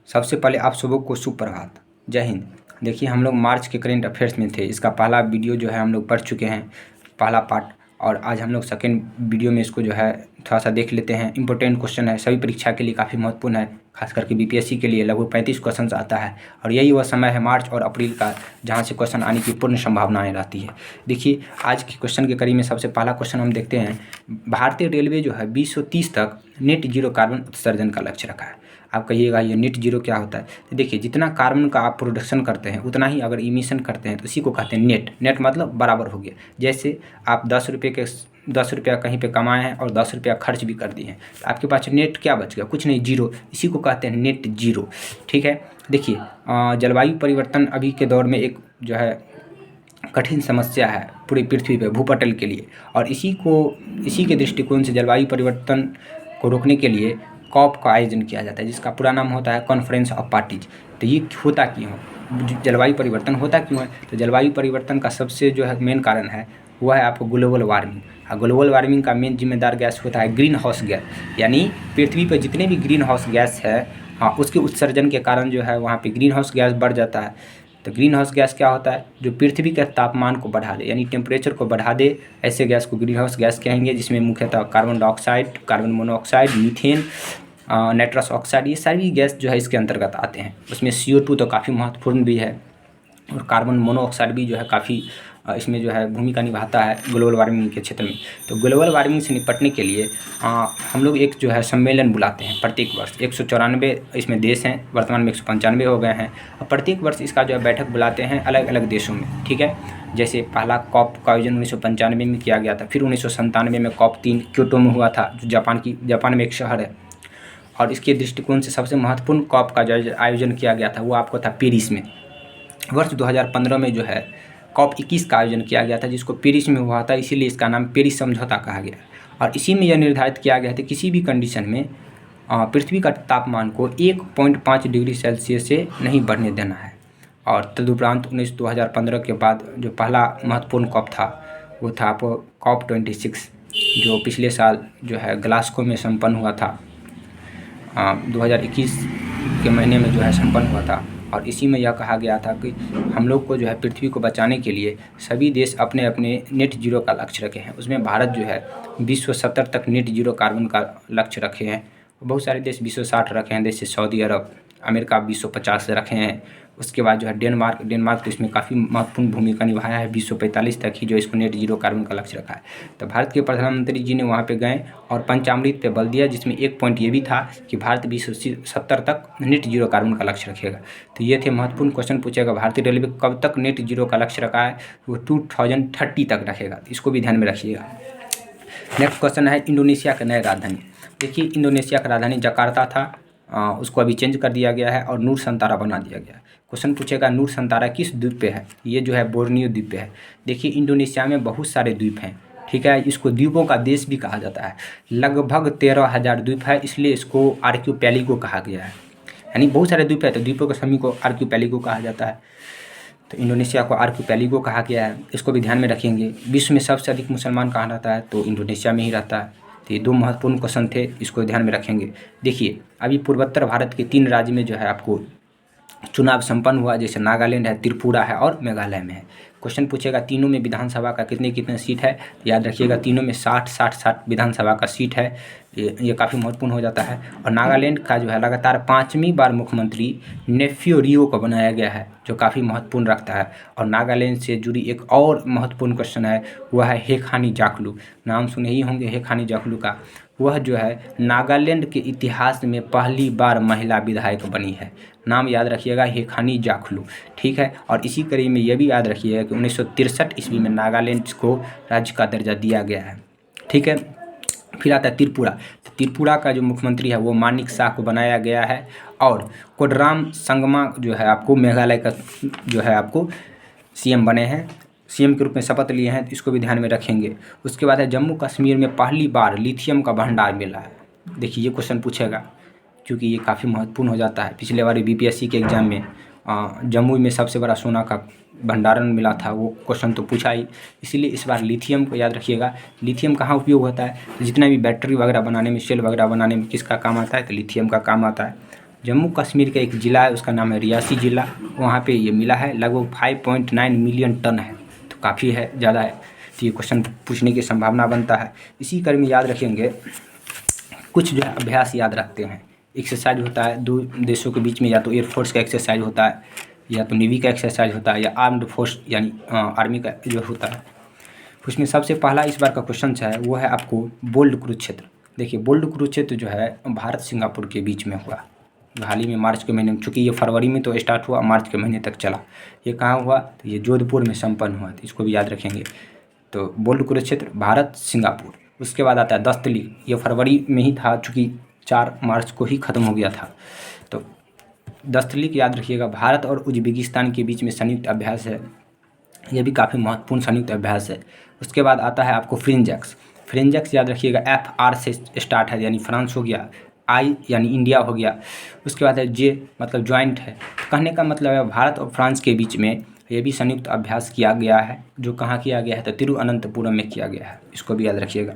सबसे पहले आप सबों को सुप्रभात, जय हिंद। देखिए हम लोग मार्च के करेंट अफेयर्स में थे। इसका पहला वीडियो जो है हम लोग पढ़ चुके हैं, पहला पार्ट, और आज हम लोग सेकेंड वीडियो में इसको जो है थोड़ा सा देख लेते हैं। इंपॉर्टेंट क्वेश्चन है, सभी परीक्षा के लिए काफ़ी महत्वपूर्ण है, खास करके बीपीएससी के लिए लगभग 35 क्वेश्चन आता है। और यही वह समय है मार्च और अप्रैल का जहाँ से क्वेश्चन आने की पूर्ण संभावनाएं रहती है। देखिए आज के क्वेश्चन के कड़ी में सबसे पहला क्वेश्चन हम देखते हैं। भारतीय रेलवे जो है 2030 तक नेट जीरो कार्बन उत्सर्जन का लक्ष्य रखा है। आप कहिएगा ये नेट जीरो क्या होता है? तो देखिए जितना कार्बन का आप प्रोडक्शन करते हैं उतना ही अगर इमिशन करते हैं तो इसी को कहते हैं नेट। नेट मतलब बराबर हो गया। जैसे आप 10 रुपया कहीं पे कमाए हैं और 10 रुपया खर्च भी कर दिए हैं, तो आपके पास नेट क्या बच गया? कुछ नहीं, जीरो। इसी को कहते हैं नेट जीरो। ठीक है। देखिए जलवायु परिवर्तन अभी के दौर में एक जो है कठिन समस्या है पूरी पृथ्वी पे, भूपटल के लिए। और इसी के दृष्टिकोण से जलवायु परिवर्तन को रोकने के लिए कॉप का आयोजन किया जाता है, जिसका पूरा नाम होता है कॉन्फ्रेंस ऑफ पार्टीज। तो ये होता क्यों? जलवायु परिवर्तन होता क्यों है? तो जलवायु परिवर्तन का सबसे जो है मेन कारण है वह है आपको ग्लोबल वार्मिंग। और ग्लोबल वार्मिंग का मेन जिम्मेदार गैस होता है ग्रीन हाउस गैस। यानी पृथ्वी पर जितने भी ग्रीन हाउस गैस है, हाँ, उसके उत्सर्जन के कारण जो है वहाँ पे ग्रीन हाउस गैस बढ़ जाता है। तो ग्रीन हाउस गैस क्या होता है? जो पृथ्वी के तापमान को बढ़ा दे, यानी टेम्परेचर को बढ़ा दे, ऐसे गैस को ग्रीन हाउस गैस कहेंगे। जिसमें मुख्यतः carbon dioxide, carbon monoxide, methane, nitrous oxide, ये सारी गैस जो है इसके अंतर्गत आते हैं। उसमें CO2 तो काफ़ी महत्वपूर्ण भी है, और कार्बन मोनोऑक्साइड भी जो है काफ़ी इसमें जो है भूमिका निभाता है ग्लोबल वार्मिंग के क्षेत्र में। तो ग्लोबल वार्मिंग से निपटने के लिए हम लोग एक जो है सम्मेलन बुलाते हैं प्रत्येक वर्ष। 194 इसमें देश हैं, वर्तमान में 195 हो गए हैं। और प्रत्येक वर्ष इसका जो है बैठक बुलाते हैं अलग अलग देशों में। ठीक है। जैसे पहला कॉप का आयोजन 1995 में किया गया था, फिर 1997 में कॉप 3 क्योटो में हुआ था, जो जापान में एक शहर है। और इसके दृष्टिकोण से सबसे महत्वपूर्ण कॉप का जो आयोजन किया गया था वो आपको था पेरिस में। वर्ष 2015 में जो है कॉप 21 का आयोजन किया गया था, जिसको पेरिस में हुआ था, इसीलिए इसका नाम पेरिस समझौता कहा गया। और इसी में यह निर्धारित किया गया था किसी भी कंडीशन में पृथ्वी का तापमान को 1.5 डिग्री सेल्सियस से नहीं बढ़ने देना है। और तदुपरांत 2015 के बाद जो पहला महत्वपूर्ण कॉप था वो था आपको कॉप 26, जो पिछले साल जो है ग्लासगो में संपन्न हुआ था। 2021 के महीने में जो है संपन्न हुआ था। और इसी में यह कहा गया था कि हम लोग को जो है पृथ्वी को बचाने के लिए सभी देश अपने अपने नेट जीरो का लक्ष्य रखे हैं। उसमें भारत जो है 2070 तक नेट जीरो कार्बन का लक्ष्य रखे हैं। बहुत सारे देश 2060 रखे हैं, जैसे सऊदी अरब, अमेरिका 2050 रखे हैं। उसके बाद जो है डेनमार्क तो इसमें काफ़ी महत्वपूर्ण भूमिका निभाया है, 2045 तक ही जो इसको नेट जीरो कार्बन का लक्ष्य रखा है। तो भारत के प्रधानमंत्री जी ने वहाँ पे गए और पंचामृत पे बल दिया, जिसमें एक पॉइंट ये भी था कि भारत 2070 तक नेट जीरो कार्बन का लक्ष्य रखेगा। तो ये थे महत्वपूर्ण क्वेश्चन पूछेगा। भारतीय रेलवे कब तक नेट जीरो का लक्ष्य रखा है? वो 2030 तक रखेगा, इसको भी ध्यान में रखिएगा। नेक्स्ट क्वेश्चन है इंडोनेशिया का नया राजधानी। देखिए इंडोनेशिया का राजधानी जकार्ता था, उसको अभी चेंज कर दिया गया है और नूर संतारा बना दिया गया है। क्वेश्चन पूछेगा नूर संतारा किस द्वीप पे है? ये जो है बोर्नियो द्वीप पे है। देखिए इंडोनेशिया में बहुत सारे द्वीप हैं। ठीक है। इसको द्वीपों का देश भी कहा जाता है। लगभग 13,000 द्वीप है, इसलिए इसको आर्क्योपेलिगो कहा गया है। यानी बहुत सारे द्वीप है तो द्वीपों के समूह को आर्क्योपेलिगो कहा जाता है। तो इंडोनेशिया को आर्क्योपेलिगो कहा गया है, इसको भी ध्यान में रखेंगे। विश्व में सबसे अधिक मुसलमान कहाँ रहता है? तो इंडोनेशिया में ही रहता है। तो ये दो महत्वपूर्ण क्वेश्चन थे, इसको ध्यान में रखेंगे। देखिए अभी पूर्वोत्तर भारत के 3 राज्य में जो है आपको चुनाव संपन्न हुआ, जैसे नागालैंड है, त्रिपुरा है और मेघालय में है। क्वेश्चन पूछेगा तीनों में विधानसभा का कितने सीट है? तो याद रखिएगा तीनों में 60 विधानसभा का सीट है। ये काफ़ी महत्वपूर्ण हो जाता है। और नागालैंड का जो है लगातार 5वीं बार मुख्यमंत्री नेफ्यू रियो को बनाया गया है, जो काफ़ी महत्वपूर्ण रखता है। और नागालैंड से जुड़ी एक और महत्वपूर्ण क्वेश्चन है, वह है हेखानी जाखलू। नाम सुने ही होंगे हेखानी जाखलू का। वह जो है नागालैंड के इतिहास में पहली बार महिला विधायक बनी है। नाम याद रखिएगा हेखानी जाखलू। ठीक है। और इसी कड़ी में यह भी याद रखिएगा कि 1963 ईस्वी में नागालैंड को राज्य का दर्जा दिया गया है। ठीक है। फिर आता है त्रिपुरा। तो त्रिपुरा का जो मुख्यमंत्री है वो मानिक शाह को बनाया गया है। और कोडराम संगमा जो है आपको मेघालय का जो है आपको CM बने हैं, CM के रूप में शपथ लिए हैं, तो इसको भी ध्यान में रखेंगे। उसके बाद है जम्मू कश्मीर में पहली बार लिथियम का भंडार मिला है। देखिए ये क्वेश्चन पूछेगा क्योंकि ये काफ़ी महत्वपूर्ण हो जाता है। पिछले बार BPSC के एग्ज़ाम में जम्मू में सबसे बड़ा सोना का भंडारण मिला था, वो क्वेश्चन तो पूछा ही। इसीलिए इस बार लिथियम को याद रखिएगा। लिथियम कहाँ उपयोग होता है? तो जितना भी बैटरी वगैरह बनाने में, सेल वगैरह बनाने में किसका काम आता है? तो लिथियम का काम आता है। जम्मू कश्मीर का एक ज़िला है, उसका नाम है रियासी ज़िला, वहाँ पे ये मिला है। लगभग 5.9 मिलियन टन है, तो काफ़ी है, ज़्यादा है। तो ये क्वेश्चन पूछने की संभावना बनता है। इसी क्रम में याद रखेंगे, कुछ जो है अभ्यास याद रखते हैं। एक्सरसाइज होता है दो देशों के बीच में, या तो एयरफोर्स का एक्सरसाइज होता है, या तो नेवी का एक्सरसाइज होता है, या आर्म्ड फोर्स यानी आर्मी का जो होता है। उसमें सबसे पहला इस बार का क्वेश्चन है वो है आपको बोल्ड कुरुक्षेत्र। देखिए बोल्ड कुरुक्षेत्र जो है भारत सिंगापुर के बीच में हुआ, हाल ही में मार्च के महीने में, चूँकि ये फरवरी में तो स्टार्ट हुआ, मार्च के महीने तक चला। ये कहाँ हुआ? तो ये जोधपुर में संपन्न हुआ, तो इसको भी याद रखेंगे। तो बोल्ड कुरुक्षेत्र भारत सिंगापुर। उसके बाद आता है दस्तली, ये फरवरी में ही था, चूँकि 4 मार्च को ही ख़त्म हो गया था। तो दस्तली की याद रखिएगा, भारत और उज्बेकिस्तान के बीच में संयुक्त अभ्यास है, ये भी काफ़ी महत्वपूर्ण संयुक्त अभ्यास है। उसके बाद आता है आपको फ्रिंजेक्स। फ्रिंजेक्स याद रखिएगा, FR से स्टार्ट है, यानी फ्रांस हो गया, I यानी इंडिया हो गया। उसके बाद है J मतलब ज्वाइंट है। कहने का मतलब है भारत और फ्रांस के बीच में ये भी संयुक्त अभ्यास किया गया है, जो कहाँ किया गया है? तो तिरुअनंतपुरम में किया गया है, इसको भी याद रखिएगा।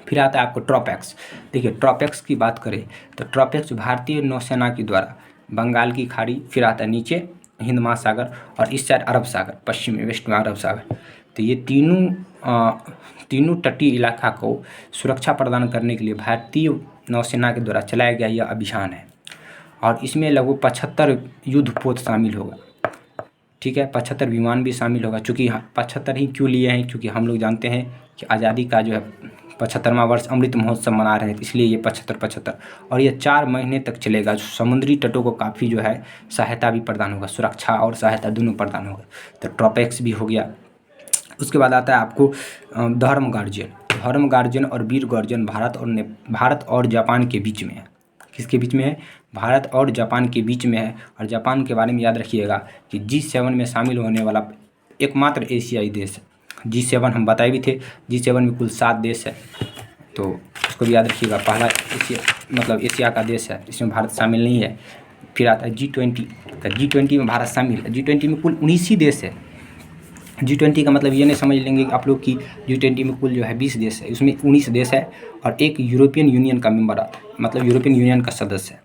फिर आता है आपको ट्रॉपैक्स। देखिए ट्रॉपैक्स की बात करें तो ट्रॉपैक्स भारतीय नौसेना के द्वारा बंगाल की खाड़ी, फिर आता है नीचे हिंद महासागर, और इस साइड अरब सागर, पश्चिम में वेस्ट में अरब सागर। तो ये तीनों तटीय इलाका को सुरक्षा प्रदान करने के लिए भारतीय नौसेना के द्वारा चलाया गया यह अभियान है। और इसमें लगभग 75 युद्धपोत शामिल होगा, ठीक है, 75 विमान भी शामिल होगा। चूँकि 75 ही क्यों लिए हैं? क्योंकि हम लोग जानते हैं कि आज़ादी का जो है 75वां वर्ष अमृत महोत्सव मना रहे हैं, इसलिए ये 75 और ये 4 महीने तक चलेगा। जो समुद्री तटों को काफ़ी जो है सहायता भी प्रदान होगा, सुरक्षा और सहायता दोनों प्रदान होगा। तो ट्रॉपैक्स भी हो गया। उसके बाद आता है आपको धर्म गार्जियन और वीर गार्जियन भारत और जापान के बीच में है। किसके बीच में है? भारत और जापान के बीच में है। और जापान के बारे में याद रखिएगा कि G7 में शामिल होने वाला एकमात्र एशियाई देश है। G7 हम बताए भी थे, G7 में कुल 7 देश है, तो उसको भी याद रखिएगा। पहला एशिया मतलब एशिया का देश है, इसमें भारत शामिल नहीं है। फिर आता है G20, तो G20 में भारत शामिल है। G20 में कुल 19 ही देश है। G20 का मतलब ये नहीं समझ लेंगे कि आप लोग की G20 में कुल जो है 20 देश है, उसमें 19 देश है और एक यूरोपियन यूनियन का मेंबर आता है, मतलब यूरोपियन यूनियन का सदस्य है।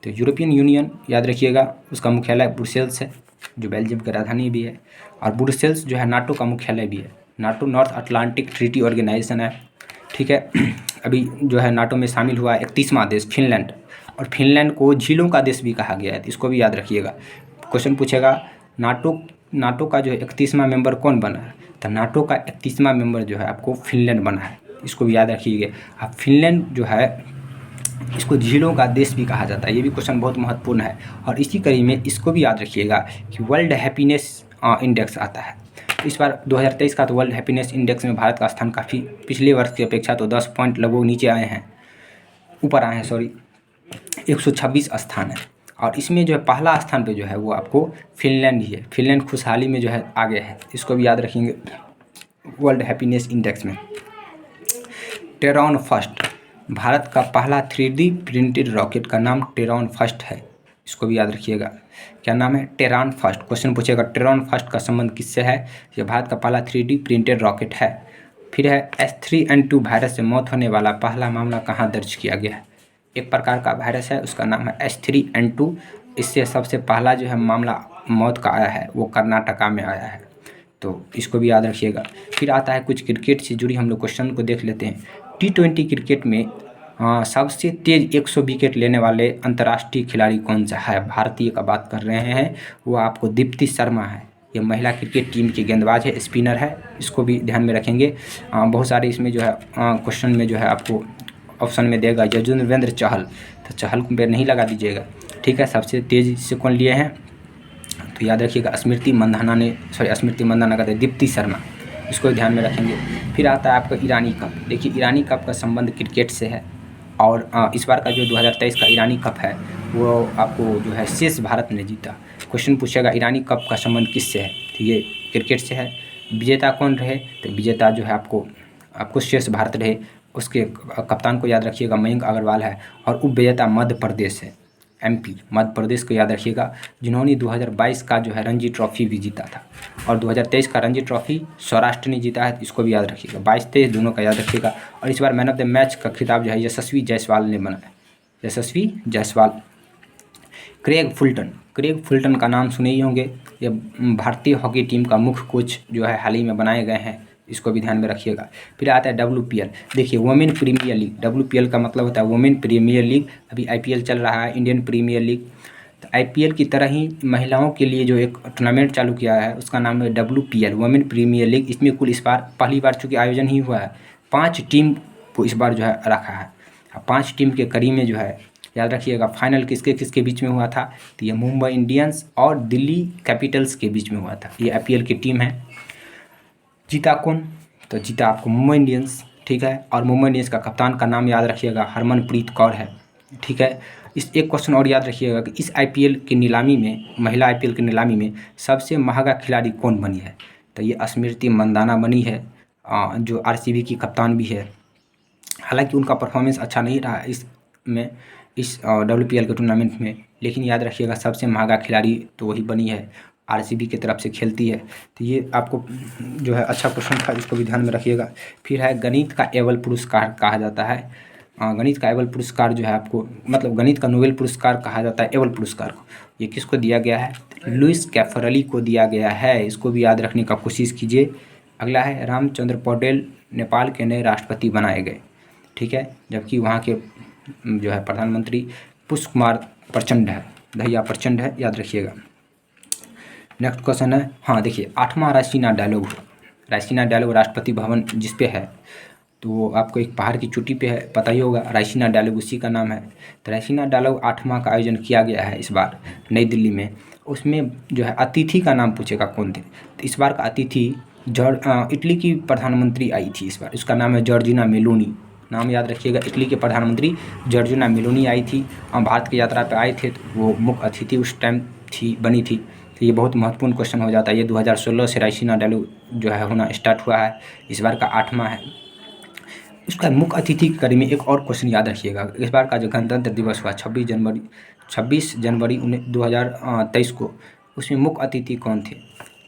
तो यूरोपियन यूनियन याद रखिएगा, उसका मुख्यालय ब्रुसेल्स है, जो बेल्जियम की राजधानी भी है। और ब्रुसेल्स जो है नाटो का मुख्यालय भी है। NATO North Atlantic Treaty Organization है, ठीक है। अभी जो है नाटो में शामिल हुआ 31वां देश फिनलैंड, और फिनलैंड को झीलों का देश भी कहा गया है, इसको भी याद रखिएगा। क्वेश्चन पूछेगा नाटो का जो है 31वां मेंबर कौन बना है? तो नाटो का 31वां मेंबर जो है आपको फिनलैंड बना है, इसको भी याद रखिएगा। अब फिनलैंड जो है इसको झीलों का देश भी कहा जाता है, ये भी क्वेश्चन बहुत महत्वपूर्ण है। और इसी कड़ी में इसको भी याद रखिएगा कि वर्ल्ड हैप्पीनेस इंडेक्स आता है। इस बार 2023 का तो वर्ल्ड हैप्पीनेस इंडेक्स में भारत का स्थान काफ़ी पिछले वर्ष की अपेक्षा तो 10 पॉइंट लगभग नीचे आए हैं, ऊपर आए हैं, सॉरी 126 स्थान है। और इसमें जो है पहला स्थान पे जो है वो आपको फिनलैंड ही है। फिनलैंड खुशहाली में जो है आगे है, इसको भी याद रखेंगे वर्ल्ड हैप्पीनेस इंडेक्स में। टेरॉन फर्स्ट, भारत का पहला 3D प्रिंटेड रॉकेट का नाम टेरॉन फर्स्ट है, इसको भी याद रखिएगा। क्या नाम है? टेरॉन फर्स्ट। क्वेश्चन पूछेगा टेरॉन फर्स्ट का संबंध किससे है? ये भारत का पहला 3D प्रिंटेड रॉकेट है। फिर है H3N2 वायरस से मौत होने वाला पहला मामला कहाँ दर्ज किया गया है? एक प्रकार का वायरस है, उसका नाम है H3N2। इससे सबसे पहला जो है मामला मौत का आया है वो कर्नाटका में आया है, तो इसको भी याद रखिएगा। फिर आता है कुछ क्रिकेट से जुड़ी हम लोग क्वेश्चन को देख लेते हैं। T20 क्रिकेट में सबसे तेज 100 विकेट लेने वाले अंतर्राष्ट्रीय खिलाड़ी कौन सा है? भारतीय का बात कर रहे हैं, वो आपको दीप्ति शर्मा है। ये महिला क्रिकेट टीम की गेंदबाज है, स्पिनर है, इसको भी ध्यान में रखेंगे। बहुत सारे इसमें जो है क्वेश्चन में जो है आपको ऑप्शन में देगा यजुवेंद्र चहल, तो चहल पे नहीं लगा दीजिएगा, ठीक है। सबसे तेज से कौन लिए हैं? तो याद रखिएगा स्मृति मंदाना का दीप्ति शर्मा, इसको ध्यान में रखेंगे। फिर आता है आपका ईरानी कप। देखिए ईरानी कप का संबंध क्रिकेट से है, और इस बार का जो 2023 का ईरानी कप है वो आपको जो है शेष भारत ने जीता। क्वेश्चन पूछेगा ईरानी कप का संबंध किससे है? तो ये क्रिकेट से है। विजेता कौन रहे? तो विजेता जो है आपको शेष भारत रहे। उसके कप्तान को याद रखिएगा मयंक अग्रवाल है। और उपविजेता मध्य प्रदेश है, MP मध्य प्रदेश को याद रखिएगा, जिन्होंने 2022 का जो है रणजी ट्रॉफी भी जीता था। और 2023 का रणजी ट्रॉफी सौराष्ट्र ने जीता है, इसको भी याद रखिएगा। 22-23 दोनों का याद रखिएगा। और इस बार मैन ऑफ द मैच का खिताब जो है यशस्वी जायसवाल ने बनाया, यशस्वी जायसवाल। क्रेग फुलटन का नाम सुने ही होंगे। ये भारतीय हॉकी टीम का मुख्य कोच जो है हाल ही में बनाए गए हैं, इसको भी ध्यान में रखिएगा। फिर आता है WPL। देखिए वुमेन प्रीमियर लीग, WPL का मतलब होता है वुमेन प्रीमियर लीग। अभी IPL चल रहा है, इंडियन प्रीमियर लीग। तो IPL की तरह ही महिलाओं के लिए जो एक टूर्नामेंट चालू किया है उसका नाम है WPL, वुमेन प्रीमियर लीग। इसमें कुल इस बार पहली बार चूँकि आयोजन ही हुआ है, 5 टीम को इस बार जो है रखा है। 5 टीम के कड़ी में जो है याद रखिएगा फाइनल किसके किसके बीच में हुआ था, तो ये मुंबई इंडियंस और दिल्ली कैपिटल्स के बीच में हुआ था। ये IPL की टीम है। जीता कौन, तो जीता आपको मुंबई इंडियंस, ठीक है। और मुंबई इंडियंस का कप्तान का नाम याद रखिएगा हरमनप्रीत कौर है, ठीक है। इस एक क्वेश्चन और याद रखिएगा कि इस IPL की नीलामी में, महिला IPL की नीलामी में सबसे महंगा खिलाड़ी कौन बनी है, तो ये स्मृति मंदाना बनी है, जो RCB की कप्तान भी है। हालांकि उनका परफॉर्मेंस अच्छा नहीं रहा इसमें, इस WPL के टूर्नामेंट में, लेकिन याद रखिएगा सबसे महंगा खिलाड़ी तो वही बनी है, RCB की तरफ से खेलती है। तो ये आपको जो है अच्छा क्वेश्चन था, इसको भी ध्यान में रखिएगा। फिर है गणित का एबल पुरस्कार कहा जाता है। गणित का एबल पुरस्कार जो है आपको, मतलब गणित का नोबेल पुरस्कार कहा जाता है एबल पुरस्कार को। ये किसको दिया गया है, लुइस कैफरली को दिया गया है, इसको भी याद रखने का कोशिश कीजिए। अगला है रामचंद्र पौडेल नेपाल के नए राष्ट्रपति बनाए गए, ठीक है। जबकि वहाँ के जो है प्रधानमंत्री पुष्प कुमार प्रचंड है, भैया प्रचंड है, याद रखिएगा। नेक्स्ट क्वेश्चन है, हाँ देखिए 8वां रायसीना डायलॉग, रायसीना डायलॉग राष्ट्रपति भवन जिस पे है, तो वो आपको एक पहाड़ की चोटी पे है, पता ही होगा, रायसीना डायलॉग उसी का नाम है। तो रायसीना डायलॉग 8वां का आयोजन किया गया है इस बार नई दिल्ली में। उसमें जो है अतिथि का नाम पूछेगा कौन थे, तो इस बार का अतिथि इटली की प्रधानमंत्री आई थी इस बार, उसका नाम है जॉर्जिना मेलोनी। नाम याद रखिएगा, इटली के प्रधानमंत्री जॉर्जिना मेलोनी आई थी और भारत की यात्रा पे आए थे, तो वो मुख्य अतिथि उस टाइम बनी थी। तो ये बहुत महत्वपूर्ण क्वेश्चन हो जाता है। ये 2016 से रायसीना डायलॉग जो है होना स्टार्ट हुआ है, इस बार का 8वां है। उसका मुख्य अतिथि की कड़ी में एक और क्वेश्चन याद रखिएगा, इस बार का जो गणतंत्र दिवस हुआ 26 जनवरी 2023 को, उसमें मुख्य अतिथि कौन थे,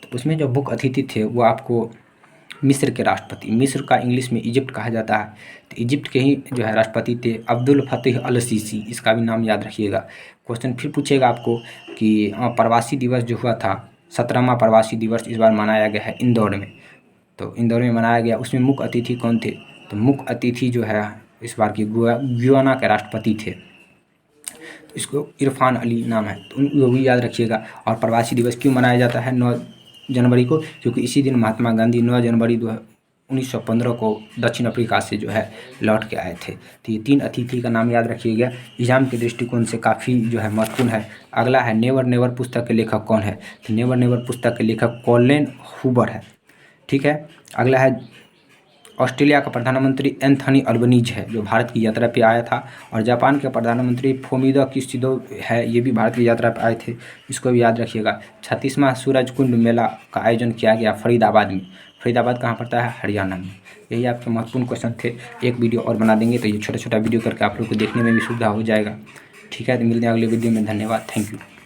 तो उसमें जो मुख्य अतिथि थे वो आपको मिस्र के राष्ट्रपति, मिस्र का इंग्लिश में इजिप्ट कहा जाता है, तो इजिप्ट के ही जो है राष्ट्रपति थे अब्दुल फतेह अल सीसी, इसका भी नाम याद रखिएगा। क्वेश्चन फिर पूछेगा आपको कि प्रवासी दिवस जो हुआ था, 17वां प्रवासी दिवस इस बार मनाया गया है इंदौर में, तो इंदौर में मनाया गया, उसमें मुख्य अतिथि कौन थे, तो मुख्य अतिथि जो है इस बार की गुयाना के राष्ट्रपति थे, तो इसको इरफान अली नाम है, तो वो भी याद रखिएगा। और प्रवासी दिवस क्यों मनाया जाता है 9 जनवरी को, क्योंकि इसी दिन महात्मा गांधी 9 जनवरी 1915 को दक्षिण अफ्रीका से जो है लौट के आए थे। तो ये 3 अतिथि का नाम याद रखिएगा, एग्जाम के दृष्टिकोण से काफ़ी जो है महत्वपूर्ण है। अगला है नेवर नेवर पुस्तक के लेखक कौन है, तो नेवर नेवर पुस्तक के लेखक कॉलिन हूबर है, ठीक है। अगला है ऑस्ट्रेलिया का प्रधानमंत्री एंथनी अल्बनीज है, जो भारत की यात्रा पे आया था। और जापान के प्रधानमंत्री फुमियो किशिदा है, ये भी भारत की यात्रा पे आए थे, इसको भी याद रखिएगा। 36वां सूरजकुंड मेला का आयोजन किया गया फरीदाबाद में, फरीदाबाद कहाँ पड़ता है, हरियाणा में। यही आपके महत्वपूर्ण क्वेश्चन थे। एक वीडियो और बना देंगे तो ये छोटा छोटा वीडियो करके आप लोग को देखने में भी सुविधा हो जाएगा, ठीक है। तो मिलते हैं अगले वीडियो में, धन्यवाद, थैंक यू।